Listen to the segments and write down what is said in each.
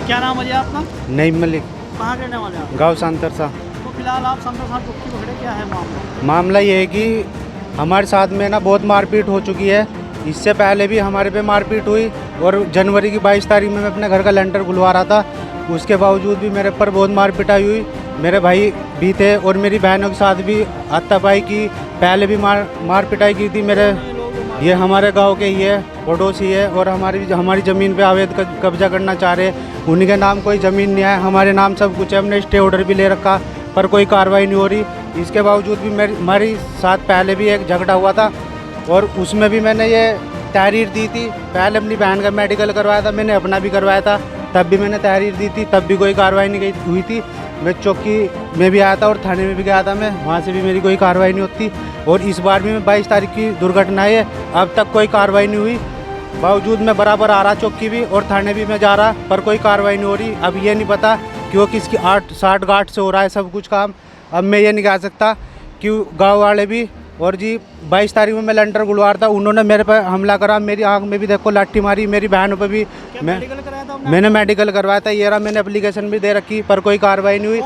क्या नाम है जी आपका? नईम मलिक, कहाँ के रहने वाले हैं आप? गाँव सांतर सा। तो फिलहाल आप संतर साहब चौकी पकड़े, क्या है मामला? मामला ये है कि हमारे साथ में ना बहुत मारपीट हो चुकी है। इससे पहले भी हमारे पे मारपीट हुई और जनवरी की 22 तारीख में मैं अपने घर का लेंटर खुलवा रहा था। उसके बावजूद भी मेरे पर बहुत मारपिटाई हुई। मेरे भाई भी थे और मेरी बहनों के साथ भी हाथापाई की, पहले भी मार पिटाई की थी। ये हमारे गांव के ही है, पड़ोसी है और हमारी ज़मीन पे अवैध कब्जा करना चाह रहे हैं। उन्हीं के नाम कोई ज़मीन नहीं है, हमारे नाम सब कुछ है। हमने स्टे ऑर्डर भी ले रखा पर कोई कार्रवाई नहीं हो रही। इसके बावजूद भी हमारी साथ पहले भी एक झगड़ा हुआ था और उसमें भी मैंने ये तहरीर दी थी। पहले अपनी बहन का मेडिकल करवाया था, मैंने अपना भी करवाया था, तब भी मैंने तहरीर दी थी, तब भी कोई कार्रवाई नहीं हुई थी। मैं चौकी में भी आया था और थाने में भी गया था मैं, वहाँ से भी मेरी कोई कार्रवाई नहीं होती। और इस बार भी मैं 22 तारीख की दुर्घटना है, अब तक कोई कार्रवाई नहीं हुई। बावजूद मैं बराबर आ रहा चौकी भी और थाने भी मैं जा रहा, पर कोई कार्रवाई नहीं हो रही। अब ये नहीं पता क्यों किसकी 8-60 गांठ से हो रहा है सब कुछ काम। अब मैं ये नहीं कह सकता क्यों गाँव वाले भी। और जी 22 तारीख में मैं लेंटर गुलवा रहा था, उन्होंने मेरे पर हमला करा, मेरी आंख में भी देखो लाठी मारी, मेरी बहनों पर भी। मैंने मेडिकल करवाया था, ये रहा, मैंने एप्लीकेशन भी दे रखी पर कोई कार्रवाई नहीं हुई।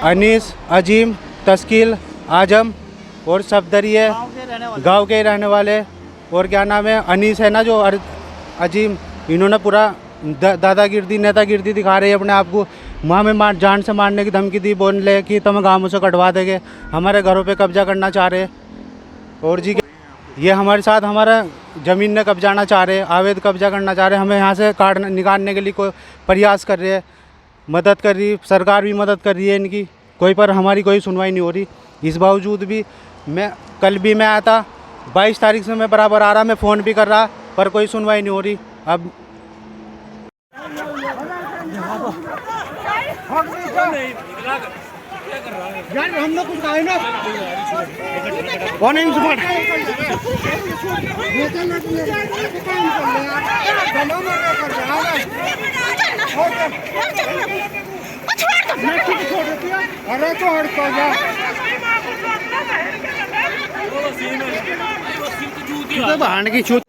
अनीस, अजीम, तस्कील, आजम और सफदरी है, गाँव के ही रहने वाले। और क्या नाम है, अनीस है ना जो अजीम, इन्होंने पूरा दादागिरी नेतागिरी दिखा रहे हैं अपने आप को। माँ में जान से मारने की धमकी दी, बोले कि तुम गाँव से कटवा देंगे, हमारे घरों पे कब्जा करना चाह रहे हैं। और जी ये हमारे साथ हमारा ज़मीन ने कब्जाना चाह रहे हैं, अवैध कब्जा करना चाह रहे हैं, हमें यहाँ से निकालने के लिए कोई प्रयास कर रहे हैं, मदद कर रही है सरकार भी, मदद कर रही है इनकी, कोई पर हमारी कोई सुनवाई नहीं हो रही। इस बावजूद भी कल भी मैं आया था, 22 तारीख से मैं बराबर आ रहा, मैं फ़ोन भी कर रहा पर कोई सुनवाई नहीं हो रही। अब यार हम लोग कुछ गाए ना कौन है सुपर अरे तो हड़ता जा भाड़ की छूट